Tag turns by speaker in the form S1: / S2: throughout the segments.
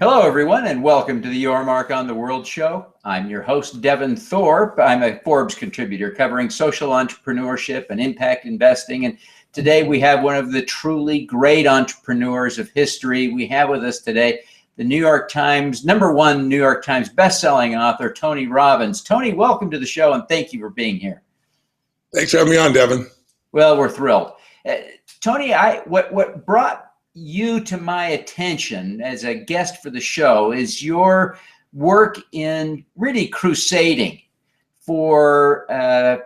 S1: Hello, everyone, and welcome to the Your Mark on the World show. I'm your host, Devin Thorpe. I'm a Forbes contributor covering social entrepreneurship and impact investing. And today we have one of the truly great entrepreneurs of history. We have with us today the New York Times, #1 New York Times bestselling author, Tony Robbins. Tony, welcome to the show, and thank you for being here.
S2: Thanks for having me on, Devin.
S1: Well, we're thrilled. Tony, what brought you to my attention as a guest for the show is your work in really crusading for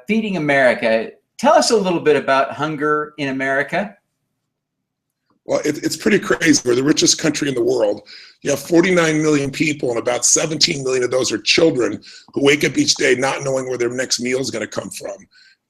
S1: feeding America. Tell us a little bit about hunger in America.
S2: Well, it's pretty crazy. We're the richest country in the world. You have 49 million people, and about 17 million of those are children who wake up each day not knowing where their next meal is going to come from.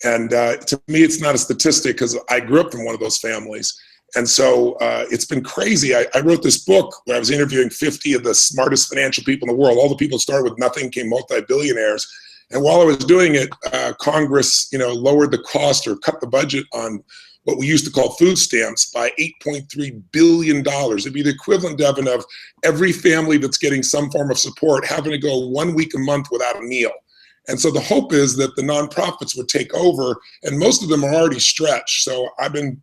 S2: And to me, it's not a statistic because I grew up from one of those families. And so it's been crazy. I wrote this book where I was interviewing 50 of the smartest financial people in the world. All the people started with nothing, became multi-billionaires. And while I was doing it, Congress, lowered the cost or cut the budget on what we used to call food stamps by $8.3 billion. It'd be the equivalent, Devin, of every family that's getting some form of support having to go 1 week a month without a meal. And so the hope is that the nonprofits would take over, and most of them are already stretched. So I've been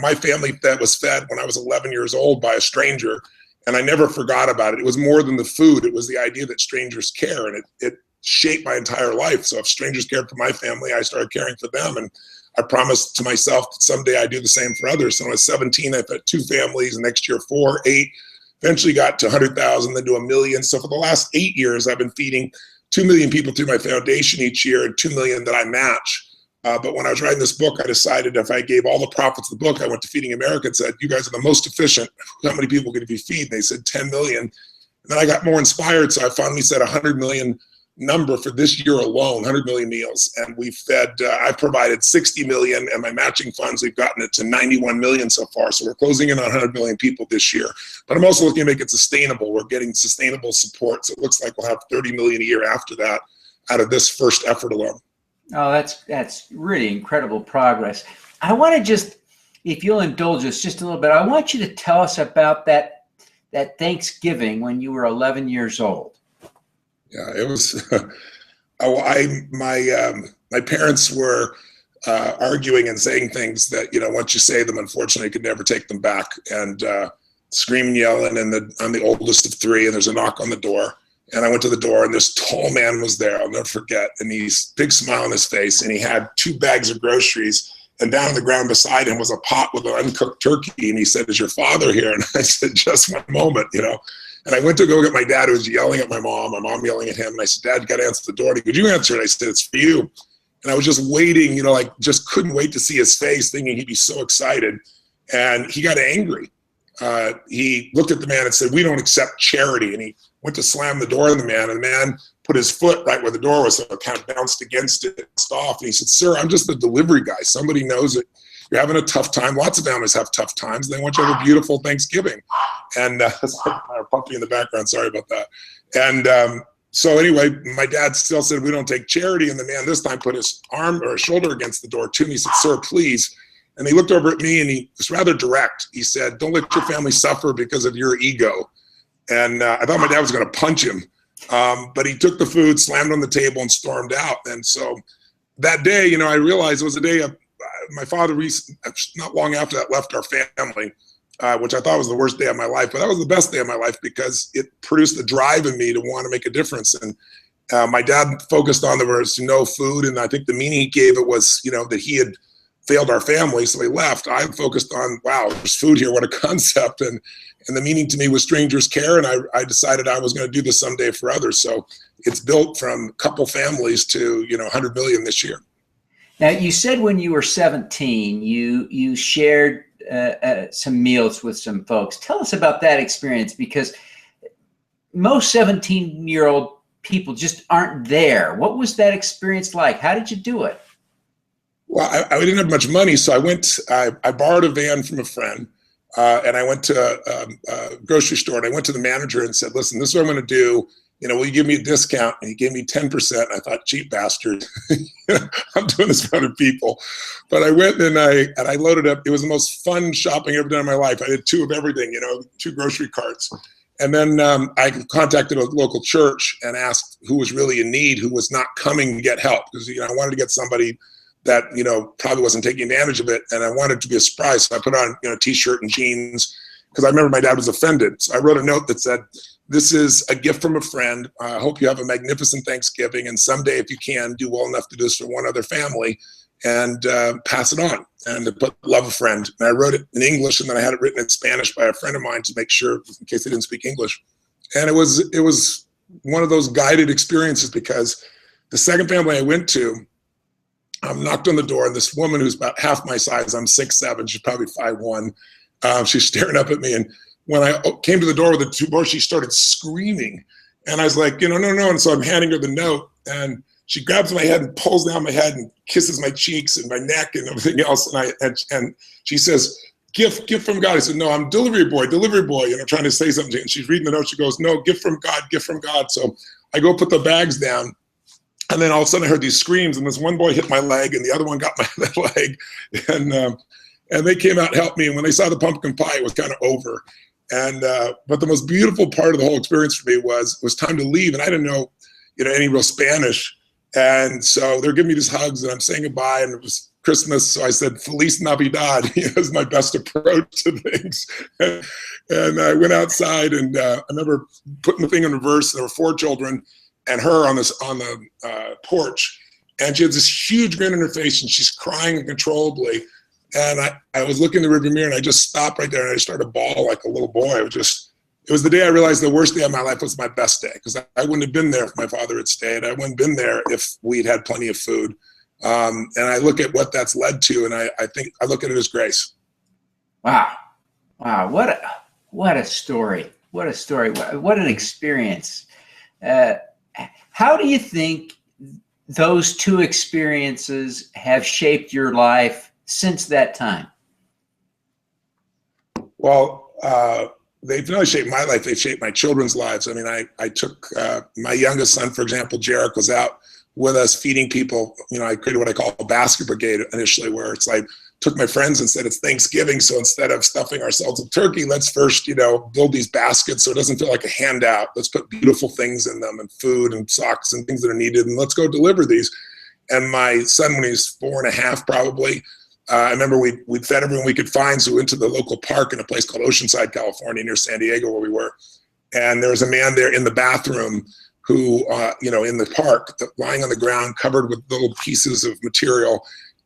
S2: my family was fed when I was 11 years old by a stranger, and I never forgot about it. It was more than the food. It was the idea that strangers care, and it shaped my entire life. So if strangers cared for my family, I started caring for them, and I promised to myself that someday I'd do the same for others. So when I was 17, I fed 2 families, and next year 4, 8, eventually got to 100,000, then to 1 million. So for the last 8 years, I've been feeding 2 million people through my foundation each year, and 2 million that I match. But when I was writing this book, I decided if I gave all the profits of the book, I went to Feeding America and said, you guys are the most efficient. How many people can you feed? And they said 10 million. And then I got more inspired. So I finally set 100 million number for this year alone, 100 million meals. And we fed, I've provided 60 million, and my matching funds, we've gotten it to 91 million so far. So we're closing in on 100 million people this year. But I'm also looking to make it sustainable. We're getting sustainable support. So it looks like we'll have 30 million a year after that out of this first effort alone.
S1: Oh, that's really incredible progress. I want to just, if you'll indulge us just a little bit, I want you to tell us about that Thanksgiving when you were 11 years old.
S2: Yeah, it was. My parents were arguing and saying things that once you say them, unfortunately, you could never take them back. And screaming, yelling, and I'm the oldest of 3, and there's a knock on the door. And I went to the door, and this tall man was there. I'll never forget. And he's big smile on his face, and he had 2 bags of groceries. And down on the ground beside him was a pot with an uncooked turkey. And he said, "Is your father here?" And I said, "Just one moment, And I went to go get my dad, who was yelling at my mom yelling at him. And I said, "Dad, you got to answer the door." And he goes, "You answer it." I said, "It's for you." And I was just waiting, just couldn't wait to see his face, thinking he'd be so excited. And he got angry. He looked at the man and said, "We don't accept charity." And he went to slam the door on the man, and the man put his foot right where the door was, so it kind of bounced against it, bounced off. And he said, "Sir, I'm just the delivery guy. Somebody knows that you're having a tough time. Lots of families have tough times. They want you to have a beautiful Thanksgiving." And our puppy in the background, sorry about that. And so anyway, my dad still said, "We don't take charity." And the man this time put his arm or his shoulder against the door too. And he said, "Sir, please." And he looked over at me, and he was rather direct. He said, "Don't let your family suffer because of your ego." And I thought my dad was going to punch him. But he took the food, slammed on the table, and stormed out. And so that day, I realized it was a day of my father, not long after that, left our family, which I thought was the worst day of my life. But that was the best day of my life because it produced the drive in me to want to make a difference. And my dad focused on there was no food. And I think the meaning he gave it was, that he had failed our family, so he left. I focused on, wow, there's food here, what a concept. And the meaning to me was strangers care, and I decided I was going to do this someday for others. So it's built from a couple families to 100 million this year.
S1: Now, you said when you were 17, you shared some meals with some folks. Tell us about that experience, because most 17-year-old people just aren't there. What was that experience like? How did you do it?
S2: Well, I didn't have much money, so I borrowed a van from a friend, and I went to a grocery store, and I went to the manager and said, "Listen, this is what I'm going to do. Will you give me a discount?" And he gave me 10%. I thought, cheap bastard. I'm doing this for other people. But I went and I loaded up. It was the most fun shopping I've ever done in my life. I did 2 of everything, 2 grocery carts. And then I contacted a local church and asked who was really in need, who was not coming to get help, because I wanted to get somebody that probably wasn't taking advantage of it, and I wanted it to be a surprise. So I put on a t-shirt and jeans, because I remember my dad was offended. So I wrote a note that said, "This is a gift from a friend. I hope you have a magnificent Thanksgiving, and someday, if you can, do well enough to do this for one other family, and pass it on." And to put "love a friend." And I wrote it in English, and then I had it written in Spanish by a friend of mine to make sure, in case they didn't speak English. And it was one of those guided experiences, because the second family I went to, knocked on the door, and this woman who's about half my size, I'm 6'7", she's probably 5'1", she's staring up at me. And when I came to the door with the two doors, she started screaming. And I was like, no. And so I'm handing her the note, and she grabs my head and pulls down my head and kisses my cheeks and my neck and everything else. And she says, gift from God. I said, "No, I'm delivery boy, trying to say something. And she's reading the note. She goes, "No, gift from God, gift from God." So I go put the bags down. And then all of a sudden I heard these screams, and this one boy hit my leg, and the other one got my leg. And they came out and helped me. And when they saw the pumpkin pie, it was kind of over. And but the most beautiful part of the whole experience for me was time to leave. And I didn't know, any real Spanish. And so they're giving me these hugs, and I'm saying goodbye, and it was Christmas. So I said, "Feliz Navidad," is my best approach to things. And I went outside, and I remember putting the thing in reverse. There were 4 children and her on the porch. And she had this huge grin on her face, and she's crying uncontrollably. And I was looking in the rearview mirror, and I just stopped right there, and I started to bawl like a little boy. It was the day I realized the worst day of my life was my best day, because I wouldn't have been there if my father had stayed. I wouldn't have been there if we'd had plenty of food. And I look at what that's led to, and I think I look at it as grace.
S1: Wow. What a story. What a story. What an experience. How do you think those 2 experiences have shaped your life since that time?
S2: Well, they've not only shaped my life, they've shaped my children's lives. I mean, I took my youngest son, for example, Jarek, was out with us feeding people. I created what I call a basket brigade initially, where it's like, took my friends and said, "It's Thanksgiving, so instead of stuffing ourselves with turkey, let's first, build these baskets so it doesn't feel like a handout. Let's put beautiful things in them, and food and socks and things that are needed, and let's go deliver these." And my son, when he was 4.5 probably, I remember we'd fed everyone we could find, so we went to the local park in a place called Oceanside, California, near San Diego, where we were. And there was a man there in the bathroom who, in the park, lying on the ground, covered with little pieces of material.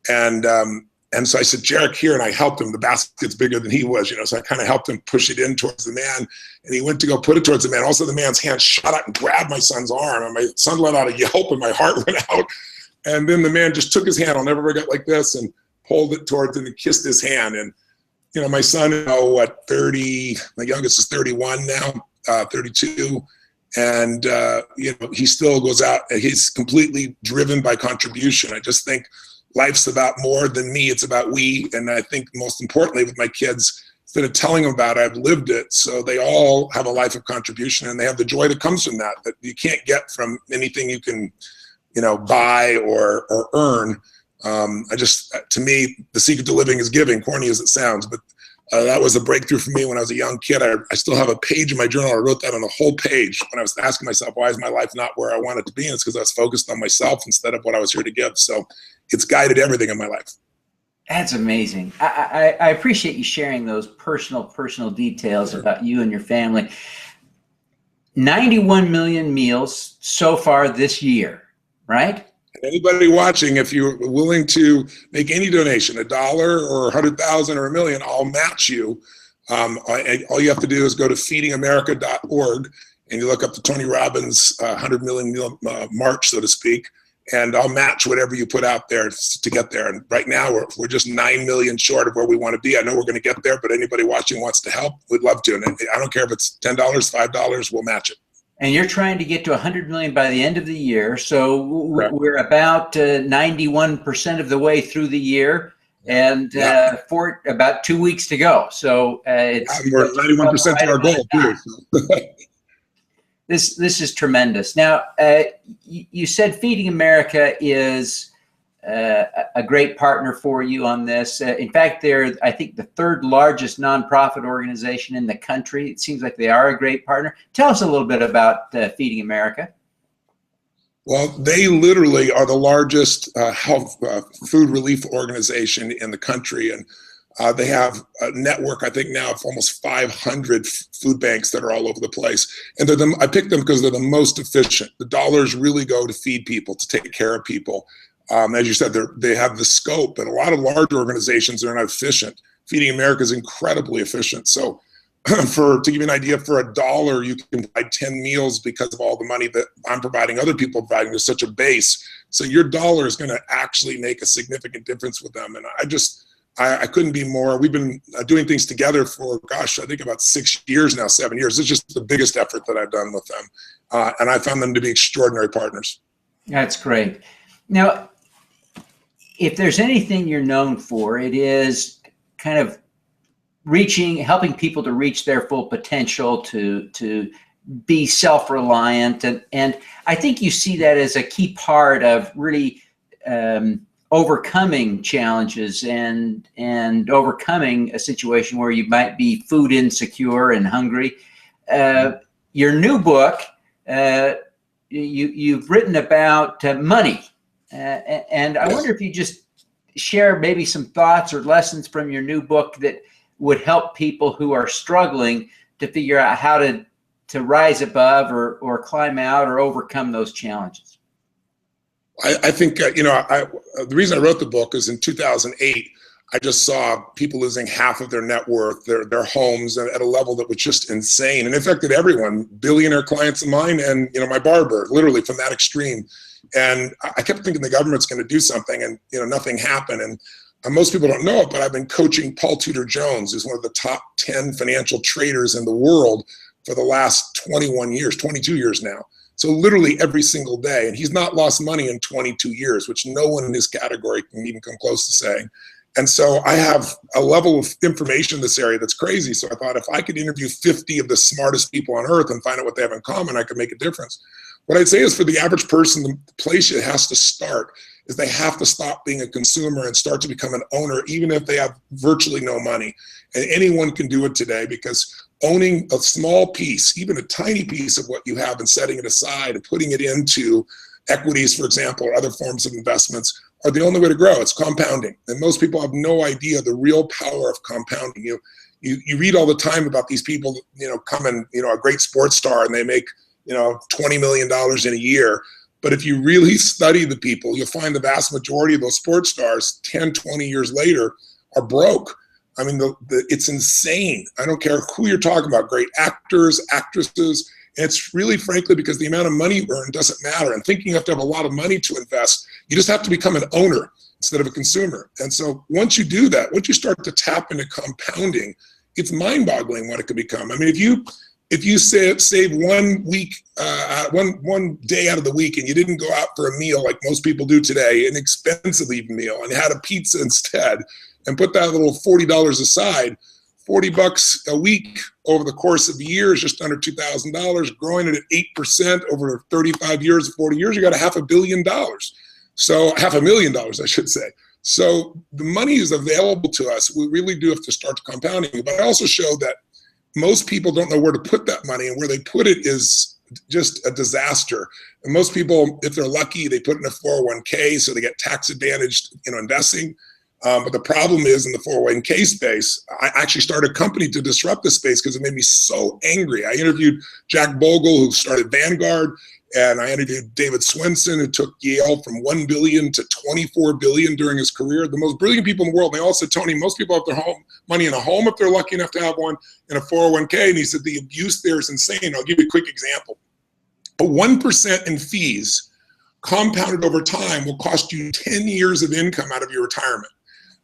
S2: And so I said, "Jarek, here," and I helped him. The basket's bigger than he was, so I kind of helped him push it in towards the man. And he went to go put it towards the man. Also, the man's hand shot out and grabbed my son's arm, and my son let out a yelp, and my heart went out. And then the man just took his hand, I'll never forget, like this, and pulled it towards him and kissed his hand. And my son, 30, my youngest is 31 now, 32. And, he still goes out, and he's completely driven by contribution. I just think life's about more than me, it's about we. And I think most importantly with my kids, instead of telling them about it, I've lived it. So they all have a life of contribution, and they have the joy that comes from that you can't get from anything you can, buy or earn. To me, the secret to living is giving, corny as it sounds, but that was a breakthrough for me when I was a young kid. I still have a page in my journal. I wrote that on the whole page when I was asking myself, why is my life not where I want it to be? And it's because I was focused on myself instead of what I was here to give. So it's guided everything in my life.
S1: That's amazing. I appreciate you sharing those personal details about you and your family. 91 million meals so far this year, right?
S2: Anybody watching, if you're willing to make any donation, $1 or 100,000 or $1 million, I'll match you. All you have to do is go to feedingamerica.org, and you look up the Tony Robbins 100 million meal march, so to speak, and I'll match whatever you put out there to get there. And right now we're just 9 million short of where we want to be. I know we're going to get there, but anybody watching wants to help, we'd love to. And I don't care if it's $10, $5, we'll match it.
S1: And you're trying to get to 100 million by the end of the year. So we're about 91% of the way through the year, and for about 2 weeks to go. So
S2: we're 91% to our goal too.
S1: This is tremendous. Now, you said Feeding America is a great partner for you on this. In fact, they're, I think, the third largest nonprofit organization in the country. It seems like they are a great partner. Tell us a little bit about Feeding America.
S2: Well, they literally are the largest health food relief organization in the country, and they have a network, I think now, of almost 500 food banks that are all over the place. And I picked them because they're the most efficient. The dollars really go to feed people, to take care of people. As you said, they have the scope, and a lot of large organizations are not efficient. Feeding America is incredibly efficient. So to give you an idea, for $1, you can buy 10 meals because of all the money that I'm providing, other people providing. There's such a base. So your dollar is going to actually make a significant difference with them. And I couldn't be more. We've been doing things together for, gosh, I think about 6 years now, 7 years. It's just the biggest effort that I've done with them. And I found them to be extraordinary partners.
S1: That's great. Now, if there's anything you're known for, it is kind of helping people to reach their full potential, to be self-reliant. And I think you see that as a key part of really overcoming challenges and overcoming a situation where you might be food insecure and hungry. Your new book, you've written about money. And I wonder if you just share maybe some thoughts or lessons from your new book that would help people who are struggling to figure out how to rise above or climb out or overcome those challenges.
S2: I think, the reason I wrote the book is in 2008, I just saw people losing half of their net worth, their homes, at a level that was just insane. And it affected everyone, billionaire clients of mine and, my barber, literally from that extreme. And I kept thinking the government's going to do something, and, nothing happened. And most people don't know it, but I've been coaching Paul Tudor Jones, who's one of the top 10 financial traders in the world for the last 21 years, 22 years now. So literally every single day. And he's not lost money in 22 years, which no one in his category can even come close to saying. And so I have a level of information in this area that's crazy. So I thought if I could interview 50 of the smartest people on earth and find out what they have in common, I could make a difference. What I'd say is, for the average person, the place it has to start is they have to stop being a consumer and start to become an owner, even if they have virtually no money. And anyone can do it today, because owning a small piece, even a tiny piece of what you have, and setting it aside and putting it into equities, for example, or other forms of investments, are the only way to grow. It's compounding. And most people have no idea the real power of compounding. You read all the time about these people, come and, a great sports star, and they make, $20 million in a year. But if you really study the people, you'll find the vast majority of those sports stars 10, 20 years later are broke. I mean, it's insane. I don't care who you're talking about, great actors, actresses. And it's really, frankly, because the amount of money you earn doesn't matter. And thinking you have to have a lot of money to invest, you just have to become an owner instead of a consumer. And so once you do that, once you start to tap into compounding, it's mind-boggling what it can become. I mean, if you save 1 week, one day out of the week, and you didn't go out for a meal like most people do today, an expensive even meal, and had a pizza instead, and put that little $40 aside, $40 a week over the course of years, just under $2,000, growing it at 8% over 35 years, 40 years, you got $500 million. So $500,000, I should say. So the money is available to us. We really do have to start compounding. But I also show that most people don't know where to put that money, and where they put it is just a disaster. And most people, if they're lucky, they put it in a 401k, so they get tax advantaged, investing. But the problem is, in the 401k space, I actually started a company to disrupt the space because it made me so angry. I interviewed Jack Bogle, who started Vanguard, and I interviewed David Swenson, who took Yale from 1 billion to 24 billion during his career. The most brilliant people in the world. They all said, Tony, most people have their money in a home if they're lucky enough to have one, in a 401k. And he said the abuse there is insane. I'll give you a quick example. A 1% in fees compounded over time will cost you 10 years of income out of your retirement.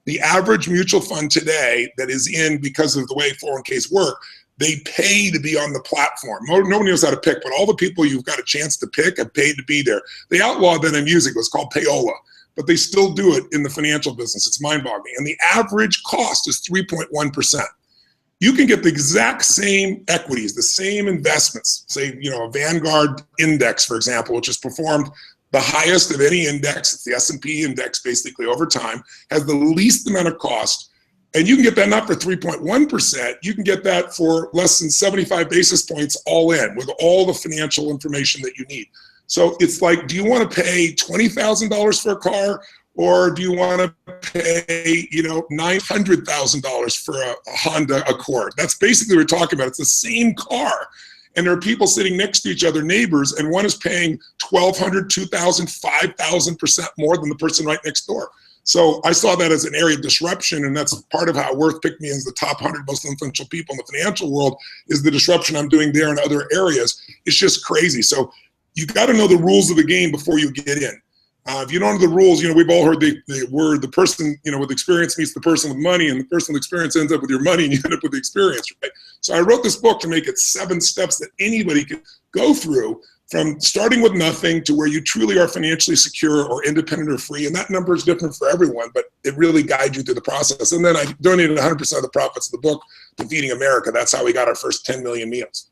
S2: The average mutual fund today that is in, because of the way 401ks work, they pay to be on the platform. Nobody knows how to pick, but all the people you've got a chance to pick have paid to be there. They outlawed that in music. It was called payola, but they still do it in the financial business. It's mind-boggling. And the average cost is 3.1%. You can get the exact same equities, the same investments, say, a Vanguard index, for example, which is performed the highest of any index. It's the S&P index basically over time, has the least amount of cost. And you can get that not for 3.1%, you can get that for less than 75 basis points all in with all the financial information that you need. So it's like, do you want to pay $20,000 for a car, or do you want to pay, $900,000 for a Honda Accord? That's basically what we're talking about. It's the same car. And there are people sitting next to each other, neighbors, and one is paying 1,200, 2,000, 5,000% more than the person right next door. So I saw that as an area of disruption, and that's part of how Worth picked me as the top 100 most influential people in the financial world, is the disruption I'm doing there in other areas. It's just crazy. So you got to know the rules of the game before you get in. If you don't know the rules, we've all heard the word, the person, with experience meets the person with money, and the person with experience ends up with your money, and you end up with the experience, right? So I wrote this book to make it 7 steps that anybody can go through, from starting with nothing to where you truly are financially secure or independent or free. And that number is different for everyone, but it really guides you through the process. And then I donated 100% of the profits of the book to Feeding America. That's how we got our first 10 million meals.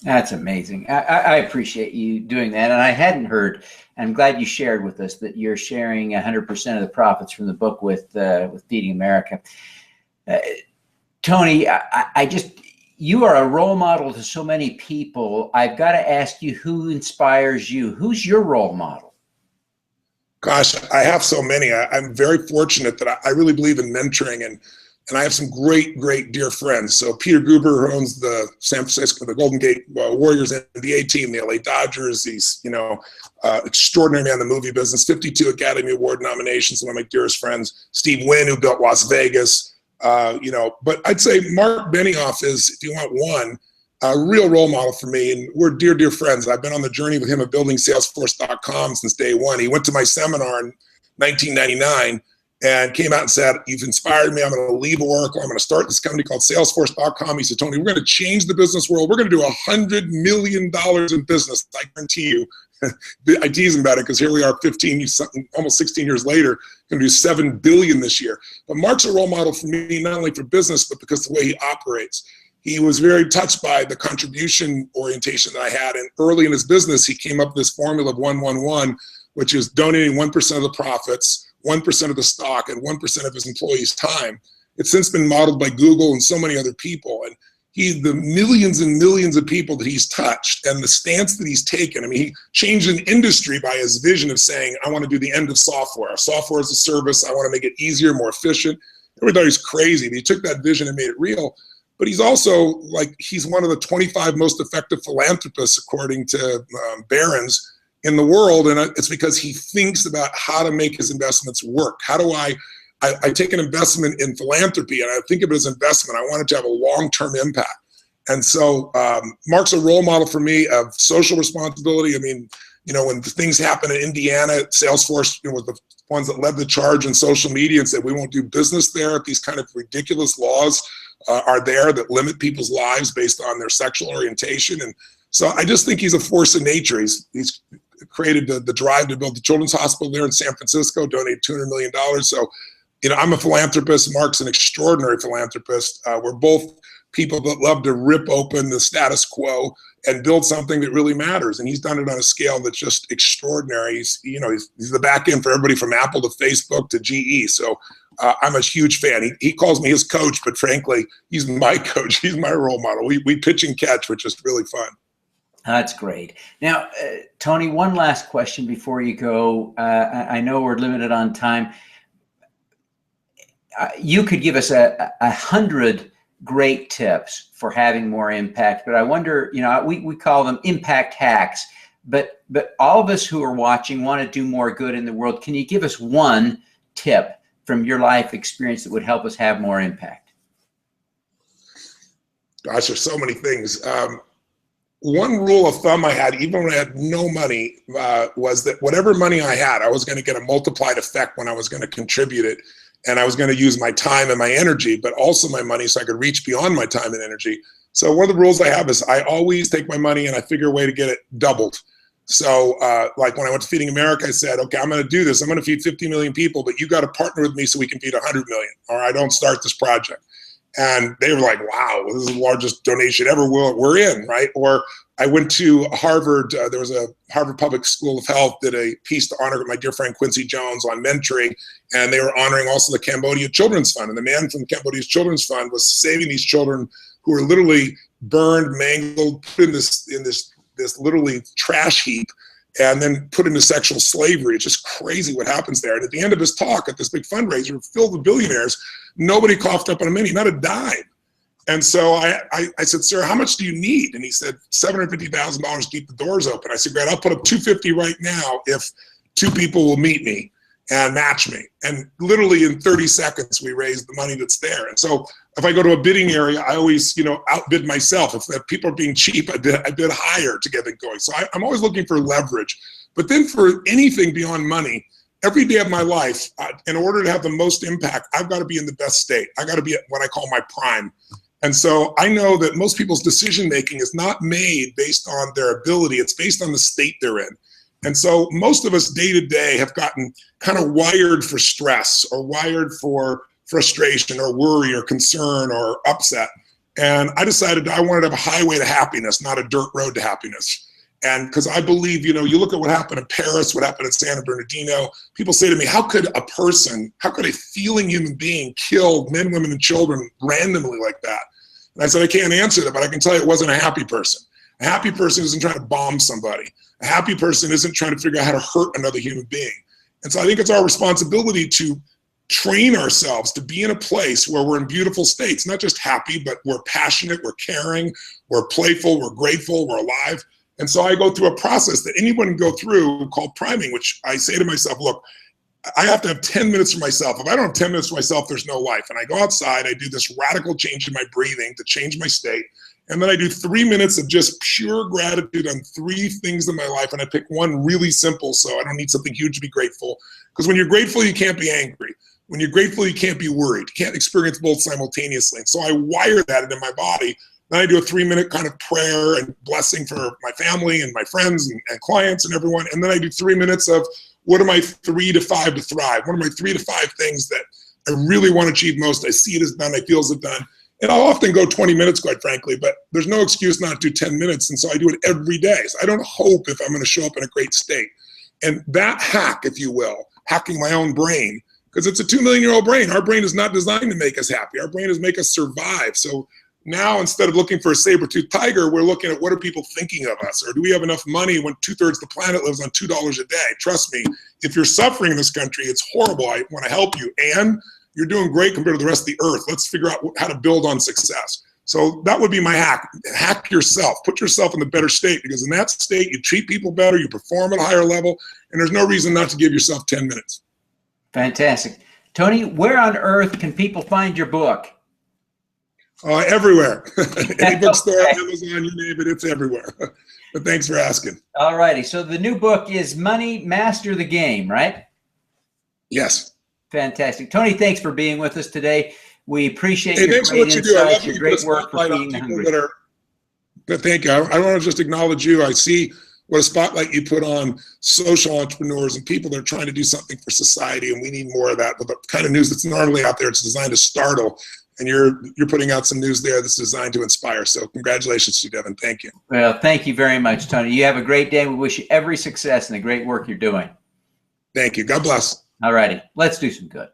S1: That's amazing. I appreciate you doing that. And I hadn't heard, and I'm glad you shared with us that you're sharing 100% of the profits from the book with Feeding America. Tony, you are a role model to so many people. I've got to ask you, who inspires you? Who's your role model?
S2: Gosh, I have so many. I'm very fortunate that I really believe in mentoring, and I have some great, great dear friends. So Peter Guber, who owns the San Francisco, the Golden Gate Warriors NBA team, the LA Dodgers. He's, extraordinary man in the movie business, 52 Academy Award nominations, one of my dearest friends. Steve Wynn, who built Las Vegas. But I'd say Mark Benioff is, if you want one, a real role model for me. And we're dear, dear friends. I've been on the journey with him of building Salesforce.com since day one. He went to my seminar in 1999 and came out and said, "You've inspired me. I'm going to leave Oracle. I'm going to start this company called Salesforce.com." He said, "Tony, we're going to change the business world. We're going to do $100 million in business. I guarantee you." I tease him about it because here we are 15, almost 16 years later, going to do $7 billion this year. But Mark's a role model for me, not only for business, but because of the way he operates. He was very touched by the contribution orientation that I had. And early in his business, he came up with this formula of 1-1-1, which is donating 1% of the profits, 1% of the stock, and 1% of his employees' time. It's since been modeled by Google and so many other people. And the millions and millions of people that he's touched and the stance that he's taken. I mean, he changed an industry by his vision of saying, I want to do the end of software. Software as a service. I want to make it easier, more efficient. Everybody thought he was crazy, but he took that vision and made it real. But he's also he's one of the 25 most effective philanthropists, according to Barron's, in the world. And it's because he thinks about how to make his investments work. How do I take an investment in philanthropy, and I think of it as investment. I want it to have a long-term impact. And so Mark's a role model for me of social responsibility. I mean, when things happen in Indiana, Salesforce was the ones that led the charge in social media and said, we won't do business there if these kind of ridiculous laws are there that limit people's lives based on their sexual orientation. And so I just think he's a force of nature. He's created the drive to build the Children's Hospital there in San Francisco, donated $200 million. So I'm a philanthropist. Mark's an extraordinary philanthropist. We're both people that love to rip open the status quo and build something that really matters. And he's done it on a scale that's just extraordinary. He's the back end for everybody from Apple to Facebook to GE. So I'm a huge fan. He calls me his coach, but frankly, he's my coach. He's my role model. We pitch and catch, which is really fun.
S1: That's great. Now, Tony, one last question before you go. I know we're limited on time. You could give us 100 great tips for having more impact, but I wonder, we call them impact hacks, but all of us who are watching want to do more good in the world. Can you give us one tip from your life experience that would help us have more impact?
S2: Gosh, there's so many things. One rule of thumb I had, even when I had no money, was that whatever money I had, I was going to get a multiplied effect when I was going to contribute it. And I was going to use my time and my energy, but also my money so I could reach beyond my time and energy. So one of the rules I have is I always take my money and I figure a way to get it doubled. So like when I went to Feeding America, I said, okay, I'm going to do this. I'm going to feed 50 million people, but you got to partner with me so we can feed 100 million, or I don't start this project. And they were like, wow, this is the largest donation ever we're in, right? Or I went to Harvard. There was a Harvard Public School of Health did a piece to honor my dear friend Quincy Jones on mentoring, and they were honoring also the Cambodia Children's Fund. And the man from Cambodia's Children's Fund was saving these children who were literally burned, mangled, put in this literally trash heap, and then put into sexual slavery. It's just crazy what happens there. And at the end of his talk at this big fundraiser filled with billionaires, nobody coughed up on a penny, not a dime. And so I said, sir, how much do you need? And he said, $750,000 to keep the doors open. I said, great, I'll put up $250 right now if 2 people will meet me and match me. And literally in 30 seconds, we raised the money that's there. And so if I go to a bidding area, I always, outbid myself. If people are being cheap, I bid higher to get it going. So I'm always looking for leverage. But then for anything beyond money, every day of my life, in order to have the most impact, I've got to be in the best state. I got to be at what I call my prime. And so I know that most people's decision making is not made based on their ability. It's based on the state they're in. And so most of us day to day have gotten kind of wired for stress or wired for frustration or worry or concern or upset. And I decided I wanted to have a highway to happiness, not a dirt road to happiness. And because I believe, you look at what happened in Paris, what happened in San Bernardino, people say to me, how could a feeling human being kill men, women, and children randomly like that? And I said, I can't answer that, but I can tell you it wasn't a happy person. A happy person isn't trying to bomb somebody. A happy person isn't trying to figure out how to hurt another human being. And so I think it's our responsibility to train ourselves to be in a place where we're in beautiful states, not just happy, but we're passionate, we're caring, we're playful, we're grateful, we're alive. And so I go through a process that anyone can go through called priming, which I say to myself, look, I have to have 10 minutes for myself. If I don't have 10 minutes for myself, there's no life. And I go outside, I do this radical change in my breathing to change my state. And then I do 3 minutes of just pure gratitude on 3 things in my life. And I pick one really simple, so I don't need something huge to be grateful. Because when you're grateful, you can't be angry. When you're grateful, you can't be worried. You can't experience both simultaneously. And so I wire that into my body. Then I do a 3-minute kind of prayer and blessing for my family and my friends and clients and everyone. And then I do 3 minutes of what are my 3 to 5 to thrive? What are my 3 to 5 things that I really want to achieve most? I see it as done, I feel as done. And I'll often go 20 minutes, quite frankly, but there's no excuse not to do 10 minutes. And so I do it every day. So I don't hope if I'm going to show up in a great state. And that hack, if you will, hacking my own brain, because it's a 2 million-year-old brain. Our brain is not designed to make us happy. Our brain is make us survive. So now instead of looking for a saber-toothed tiger, we're looking at what are people thinking of us? Or do we have enough money when 2/3 of the planet lives on $2 a day? Trust me, if you're suffering in this country, it's horrible. I want to help you. And you're doing great compared to the rest of the earth. Let's figure out how to build on success. So that would be my hack. Hack yourself. Put yourself in the better state, because in that state, you treat people better, you perform at a higher level, and there's no reason not to give yourself 10 minutes.
S1: Fantastic. Tony, where on earth can people find your book?
S2: Everywhere. Any bookstore, Amazon, you name it, it's everywhere. But thanks for asking.
S1: All righty. So the new book is Money, Master the Game, right?
S2: Yes.
S1: Fantastic. Tony, thanks for being with us today. We appreciate your
S2: thanks
S1: great
S2: for what you do. I
S1: insights,
S2: love
S1: your
S2: you
S1: great work for feeding the hungry.
S2: Thank you. I want to just acknowledge you. I see what a spotlight you put on social entrepreneurs and people that are trying to do something for society, and we need more of that. But the kind of news that's normally out there, it's designed to startle, and you're putting out some news there that's designed to inspire. So congratulations to you, Devin. Thank you.
S1: Well, thank you very much, Tony. You have a great day. We wish you every success in the great work you're doing.
S2: Thank you. God bless.
S1: All righty. Let's do some good.